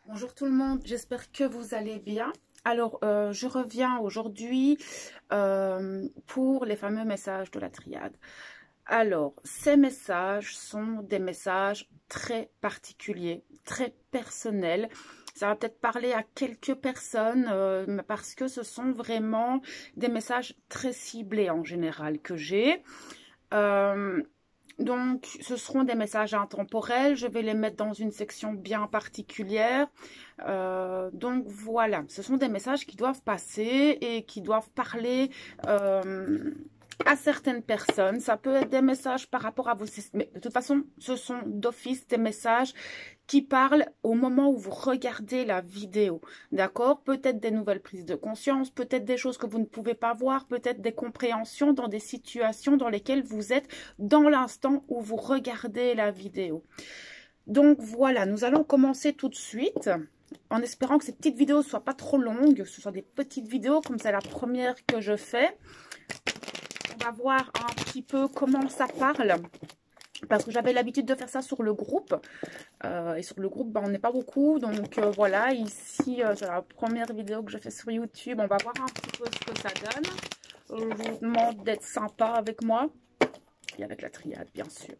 Bonjour tout le monde, j'espère que vous allez bien. Alors, je reviens aujourd'hui pour les fameux messages de la triade. Alors, ces messages sont des messages très particuliers, très personnels. Ça va peut-être parler à quelques personnes parce que ce sont vraiment des messages très ciblés en général que j'ai. Donc, ce seront des messages intemporels. Je vais les mettre dans une section bien particulière. Donc, voilà. Ce sont des messages qui doivent passer et qui doivent parler à certaines personnes. Ça peut être des messages par rapport à vos... Mais de toute façon, ce sont d'office des messages qui parlent au moment où vous regardez la vidéo, d'accord? Peut-être des nouvelles prises de conscience, peut-être des choses que vous ne pouvez pas voir, peut-être des compréhensions dans des situations dans lesquelles vous êtes dans l'instant où vous regardez la vidéo. Donc voilà, nous allons commencer tout de suite en espérant que ces petites vidéos ne soient pas trop longues, que ce soit des petites vidéos comme c'est la première que je fais. On va voir un petit peu comment ça parle. Parce que j'avais l'habitude de faire ça sur le groupe. Et sur le groupe, on n'est pas beaucoup. Donc voilà, ici, c'est la première vidéo que je fais sur YouTube. On va voir un petit peu ce que ça donne. Je vous demande d'être sympa avec moi. Et avec la triade, bien sûr.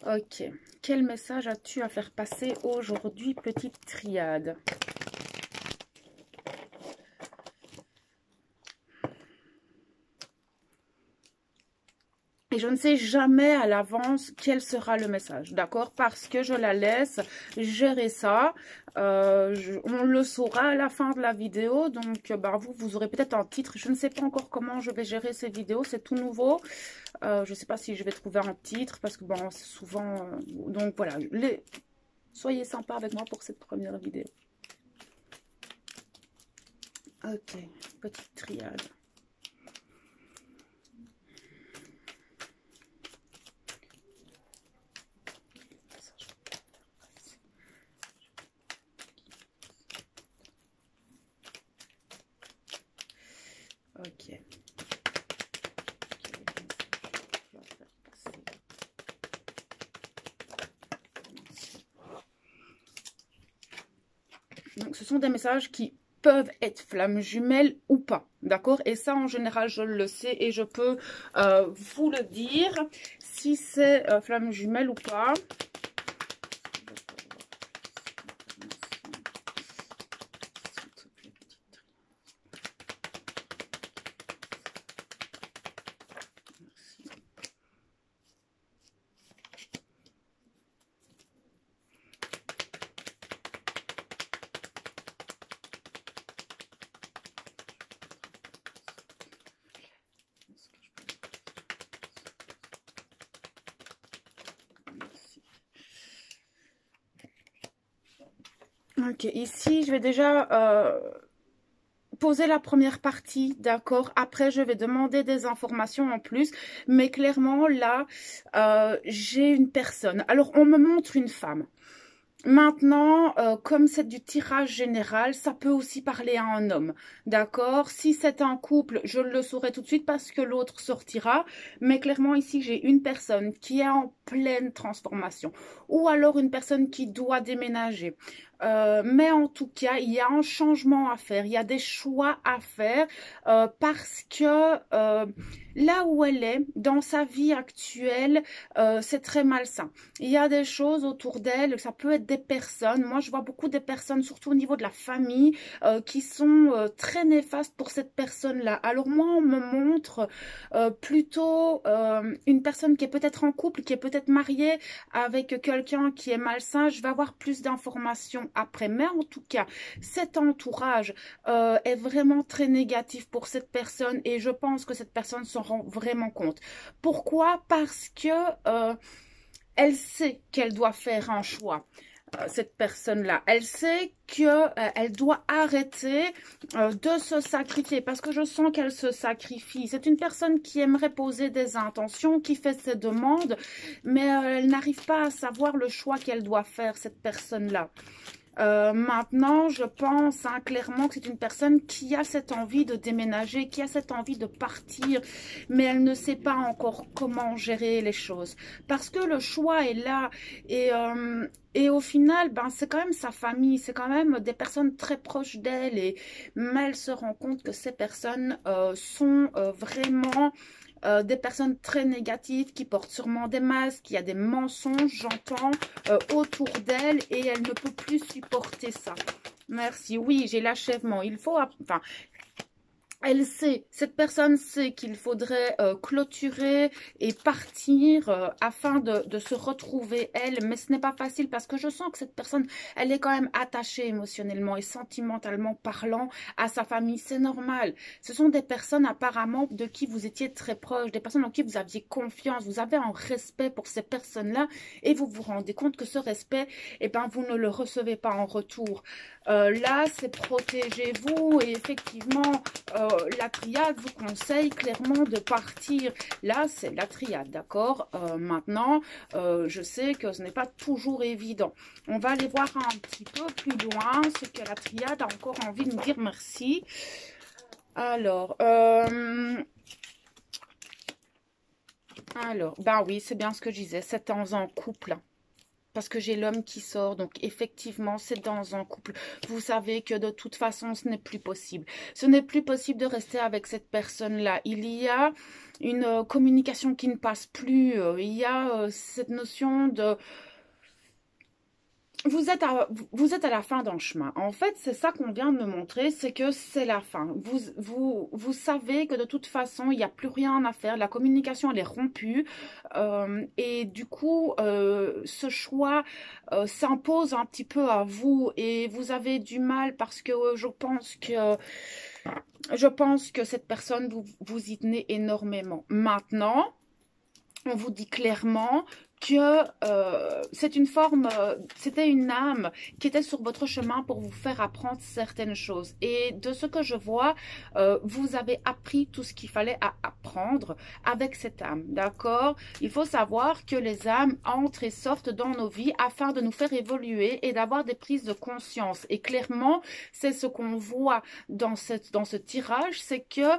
Ok. Quel message as-tu à faire passer aujourd'hui, petite triade ? Et je ne sais jamais à l'avance quel sera le message, d'accord? Parce que je la laisse gérer ça. On le saura à la fin de la vidéo. Donc, vous aurez peut-être un titre. Je ne sais pas encore comment je vais gérer ces vidéos. C'est tout nouveau. Je ne sais pas si je vais trouver un titre parce que, c'est souvent... donc, voilà. Soyez sympa avec moi pour cette première vidéo. Ok, petite triade. Ok. Donc, ce sont des messages qui peuvent être flammes jumelles ou pas, d'accord? Et ça, en général, je le sais et je peux vous le dire si c'est flamme jumelle ou pas. Ok, ici, je vais déjà poser la première partie, d'accord? Après, je vais demander des informations en plus. Mais clairement, là, j'ai une personne. Alors, on me montre une femme. Maintenant, comme c'est du tirage général, ça peut aussi parler à un homme, d'accord? Si c'est un couple, je le saurai tout de suite parce que l'autre sortira. Mais clairement, ici, j'ai une personne qui est en pleine transformation. Ou alors une personne qui doit déménager. Mais en tout cas, il y a un changement à faire. Il y a des choix à faire parce que là où elle est, dans sa vie actuelle, c'est très malsain. Il y a des choses autour d'elle, ça peut être des personnes. Moi, je vois beaucoup de personnes, surtout au niveau de la famille, qui sont très néfastes pour cette personne-là. Alors moi, on me montre plutôt une personne qui est peut-être en couple, qui est peut-être mariée avec quelqu'un qui est malsain. Je vais avoir plus d'informations après. Mais en tout cas, cet entourage est vraiment très négatif pour cette personne et je pense que cette personne s'en rend vraiment compte. Pourquoi? Parce que elle sait qu'elle doit faire un choix. Cette personne-là, elle sait qu'elle doit arrêter de se sacrifier parce que je sens qu'elle se sacrifie. C'est une personne qui aimerait poser des intentions, qui fait ses demandes, mais elle n'arrive pas à savoir le choix qu'elle doit faire, cette personne-là. Maintenant, je pense clairement que c'est une personne qui a cette envie de déménager, qui a cette envie de partir, mais elle ne sait pas encore comment gérer les choses. Parce que le choix est là et au final, ben, c'est quand même sa famille, c'est quand même des personnes très proches d'elle mais elle se rend compte que ces personnes sont vraiment des personnes très négatives qui portent sûrement des masques, il y a des mensonges, j'entends, autour d'elle et elle ne peut plus supporter ça. Merci. Oui, j'ai l'achèvement. Il faut... Enfin, elle sait, cette personne sait qu'il faudrait clôturer et partir afin de se retrouver elle, mais ce n'est pas facile parce que je sens que cette personne, elle est quand même attachée émotionnellement et sentimentalement parlant à sa famille, c'est normal. Ce sont des personnes apparemment de qui vous étiez très proche, des personnes en qui vous aviez confiance, vous avez un respect pour ces personnes-là et vous vous rendez compte que ce respect, eh ben, vous ne le recevez pas en retour. Là, c'est protégez-vous et effectivement, la triade vous conseille clairement de partir. Là, c'est la triade, d'accord? Maintenant, je sais que ce n'est pas toujours évident. On va aller voir un petit peu plus loin ce que la triade a encore envie de nous dire. Merci. Alors, ben oui, c'est bien ce que je disais. C'est dans un couple. Parce que j'ai l'homme qui sort, donc effectivement, c'est dans un couple. Vous savez que de toute façon, ce n'est plus possible. Ce n'est plus possible de rester avec cette personne-là. Il y a une communication qui ne passe plus. Il y a cette notion de... Vous êtes à la fin d'un chemin. En fait, c'est ça qu'on vient de me montrer, c'est que c'est la fin. Vous savez que de toute façon, il n'y a plus rien à faire. La communication, elle est rompue. Et du coup, ce choix s'impose un petit peu à vous. Et vous avez du mal parce que je pense que cette personne, vous y tenez énormément. Maintenant, on vous dit clairement que c'était une âme qui était sur votre chemin pour vous faire apprendre certaines choses. Et de ce que je vois, vous avez appris tout ce qu'il fallait apprendre avec cette âme, d'accord? Il faut savoir que les âmes entrent et sortent dans nos vies afin de nous faire évoluer et d'avoir des prises de conscience. Et clairement, c'est ce qu'on voit dans ce tirage, c'est que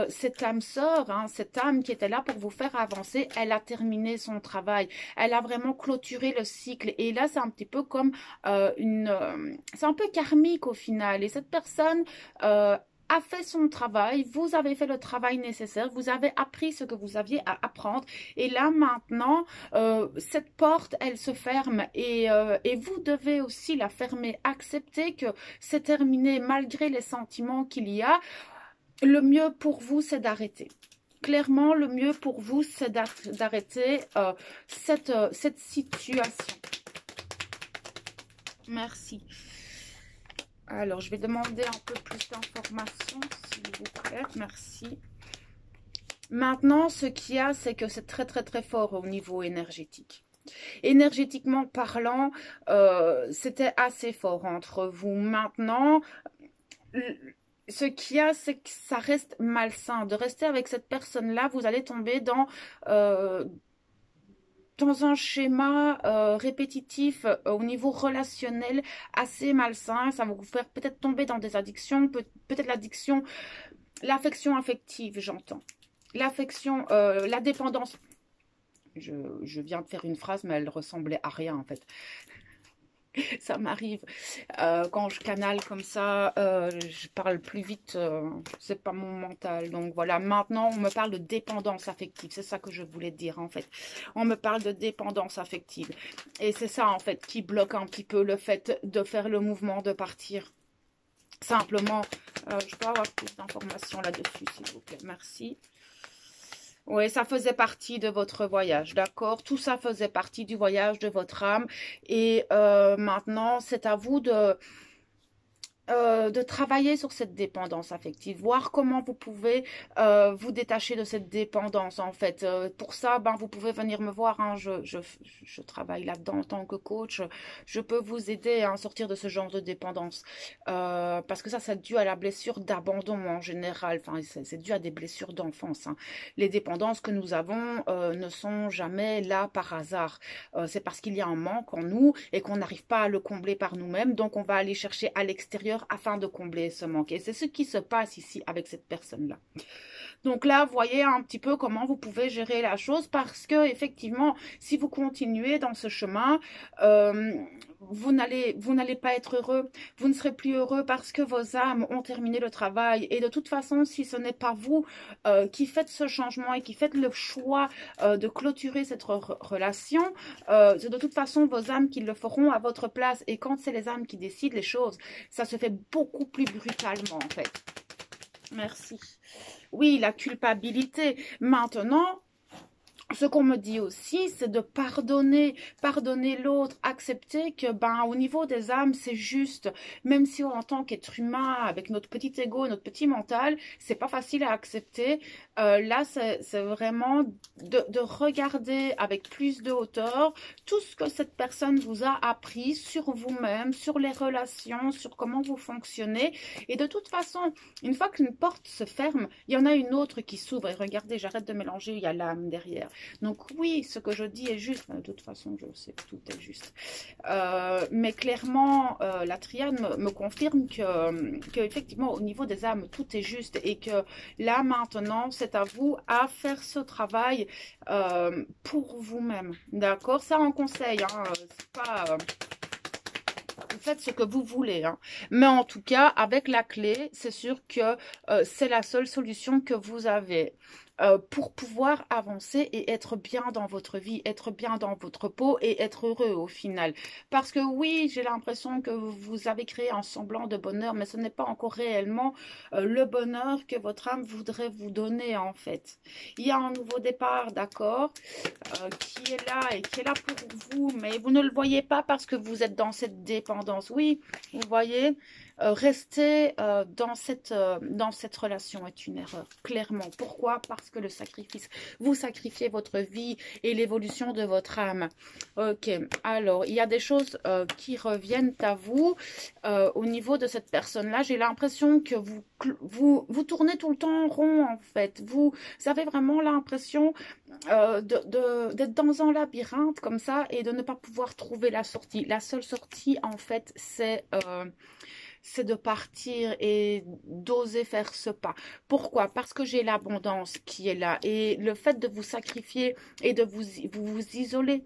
cette âme sœur, cette âme qui était là pour vous faire avancer, elle a terminé son travail. Elle a vraiment clôturé le cycle. Et là, c'est un petit peu comme c'est un peu karmique au final. Et cette personne a fait son travail, vous avez fait le travail nécessaire, vous avez appris ce que vous aviez à apprendre. Et là, maintenant, cette porte, elle se ferme et vous devez aussi la fermer. Accepter que c'est terminé malgré les sentiments qu'il y a. Le mieux pour vous, c'est d'arrêter. Clairement, le mieux pour vous, c'est d'arrêter cette situation. Merci. Alors, je vais demander un peu plus d'informations, s'il vous plaît. Merci. Maintenant, ce qu'il y a, c'est que c'est très, très, très fort au niveau énergétique. Énergétiquement parlant, c'était assez fort entre vous. Maintenant... Ce qu'il y a, c'est que ça reste malsain. De rester avec cette personne-là, vous allez tomber dans un schéma répétitif au niveau relationnel assez malsain. Ça va vous faire peut-être tomber dans des addictions, peut-être l'addiction, l'affection affective, j'entends. L'affection, la dépendance. Je viens de faire une phrase, mais elle ressemblait à rien en fait. Ça m'arrive quand je canale comme ça, je parle plus vite, c'est pas mon mental. Donc voilà, maintenant on me parle de dépendance affective, c'est ça que je voulais dire en fait. On me parle de dépendance affective et c'est ça en fait qui bloque un petit peu le fait de faire le mouvement de partir. Simplement, je peux avoir plus d'informations là-dessus s'il vous plaît, merci. Oui, ça faisait partie de votre voyage, d'accord? Tout ça faisait partie du voyage de votre âme. Et maintenant, c'est à vous de travailler sur cette dépendance affective, voir comment vous pouvez vous détacher de cette dépendance en fait. Pour ça, ben, vous pouvez venir me voir, hein, je travaille là-dedans en tant que coach, je peux vous aider à sortir de ce genre de dépendance. Parce que ça, c'est dû à la blessure d'abandon en général, enfin, c'est dû à des blessures d'enfance. Hein. Les dépendances que nous avons ne sont jamais là par hasard. C'est parce qu'il y a un manque en nous et qu'on n'arrive pas à le combler par nous-mêmes, donc on va aller chercher à l'extérieur afin de combler ce manque. Et c'est ce qui se passe ici avec cette personne-là. Donc là, vous voyez un petit peu comment vous pouvez gérer la chose parce que effectivement, si vous continuez dans ce chemin, vous n'allez pas être heureux. Vous ne serez plus heureux parce que vos âmes ont terminé le travail. Et de toute façon, si ce n'est pas vous qui faites ce changement et qui faites le choix de clôturer cette relation, c'est de toute façon vos âmes qui le feront à votre place. Et quand c'est les âmes qui décident les choses, ça se fait beaucoup plus brutalement en fait. Merci. Oui, la culpabilité. Maintenant, ce qu'on me dit aussi, c'est de pardonner l'autre, accepter que, ben, au niveau des âmes, c'est juste. Même si en tant qu'être humain, avec notre petit ego, notre petit mental, c'est pas facile à accepter. Là, c'est vraiment de regarder avec plus de hauteur tout ce que cette personne vous a appris sur vous-même, sur les relations, sur comment vous fonctionnez. Et de toute façon, une fois qu'une porte se ferme, il y en a une autre qui s'ouvre. Et regardez, j'arrête de mélanger, il y a l'âme derrière. Donc oui, ce que je dis est juste, de toute façon, je sais que tout est juste. Mais clairement, la triade me confirme que effectivement, au niveau des âmes, tout est juste et que là, maintenant, c'est à vous à faire ce travail pour vous-même. D'accord? Ça, en conseil, hein, c'est pas... vous faites ce que vous voulez. Hein. Mais en tout cas, avec la clé, c'est sûr que c'est la seule solution que vous avez. Pour pouvoir avancer et être bien dans votre vie, être bien dans votre peau et être heureux au final. Parce que oui, j'ai l'impression que vous avez créé un semblant de bonheur, mais ce n'est pas encore réellement le bonheur que votre âme voudrait vous donner en fait. Il y a un nouveau départ, d'accord, qui est là et qui est là pour vous, mais vous ne le voyez pas parce que vous êtes dans cette dépendance. Oui, vous voyez, rester dans cette relation est une erreur, clairement. Pourquoi? Parce que le sacrifice, vous sacrifiez votre vie et l'évolution de votre âme. Ok, alors, il y a des choses qui reviennent à vous au niveau de cette personne-là. J'ai l'impression que vous tournez tout le temps en rond, en fait. Vous avez vraiment l'impression d'être dans un labyrinthe comme ça et de ne pas pouvoir trouver la sortie. La seule sortie, en fait, c'est de partir et d'oser faire ce pas. Pourquoi? Parce que j'ai l'abondance qui est là. Et le fait de vous sacrifier et de vous isoler.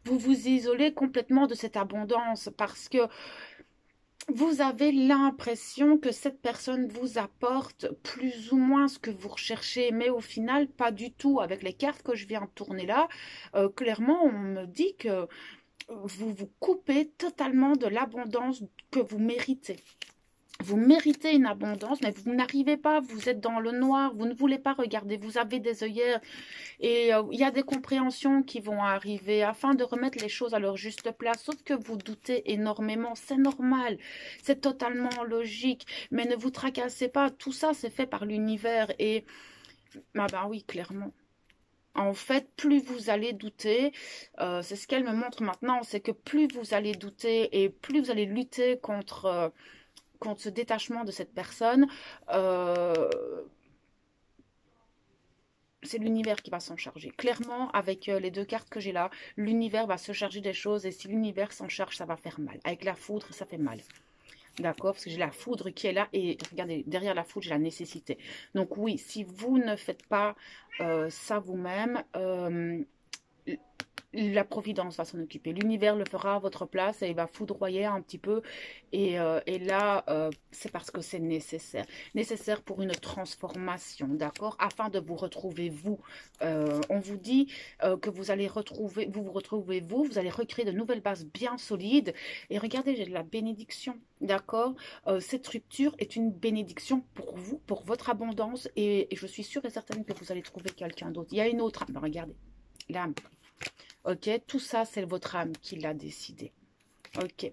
Vous vous isolez complètement de cette abondance parce que vous avez l'impression que cette personne vous apporte plus ou moins ce que vous recherchez, mais au final, pas du tout. Avec les cartes que je viens de tourner là, clairement, on me dit que vous vous coupez totalement de l'abondance que vous méritez. Vous méritez une abondance, mais vous n'arrivez pas, vous êtes dans le noir, vous ne voulez pas regarder, vous avez des œillères et il y a des compréhensions qui vont arriver afin de remettre les choses à leur juste place, sauf que vous doutez énormément, c'est normal, c'est totalement logique, mais ne vous tracassez pas, tout ça c'est fait par l'univers et, ah ben oui, clairement. En fait, plus vous allez douter, c'est ce qu'elle me montre maintenant, c'est que plus vous allez douter et plus vous allez lutter contre ce détachement de cette personne, c'est l'univers qui va s'en charger. Clairement, avec les deux cartes que j'ai là, l'univers va se charger des choses et si l'univers s'en charge, ça va faire mal. Avec la foudre, ça fait mal. D'accord? Parce que j'ai la foudre qui est là et regardez, derrière la foudre, j'ai la nécessité. Donc oui, si vous ne faites pas ça vous-même, la providence va s'en occuper. L'univers le fera à votre place et il va foudroyer un petit peu. Et là, c'est parce que c'est nécessaire. Nécessaire pour une transformation, d'accord? Afin de vous retrouver vous. On vous dit que vous allez vous retrouvez vous. Vous allez recréer de nouvelles bases bien solides. Et regardez, j'ai de la bénédiction, d'accord? Cette rupture est une bénédiction pour vous, pour votre abondance. Et je suis sûre et certaine que vous allez trouver quelqu'un d'autre. Il y a une autre âme. Regardez, l'âme. Ok, tout ça, c'est votre âme qui l'a décidé. Ok,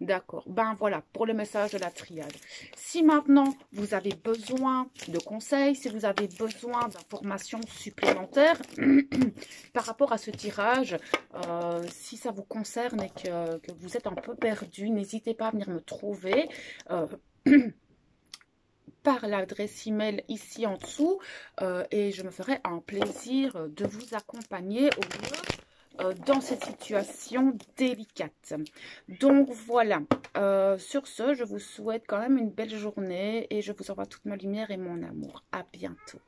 d'accord. Ben voilà, pour le message de la triade. Si maintenant, vous avez besoin de conseils, si vous avez besoin d'informations supplémentaires par rapport à ce tirage, si ça vous concerne et que vous êtes un peu perdu, n'hésitez pas à venir me trouver. Par l'adresse email ici en dessous et je me ferai un plaisir de vous accompagner au mieux dans cette situation délicate. Donc voilà, sur ce, je vous souhaite quand même une belle journée et je vous envoie toute ma lumière et mon amour. À bientôt.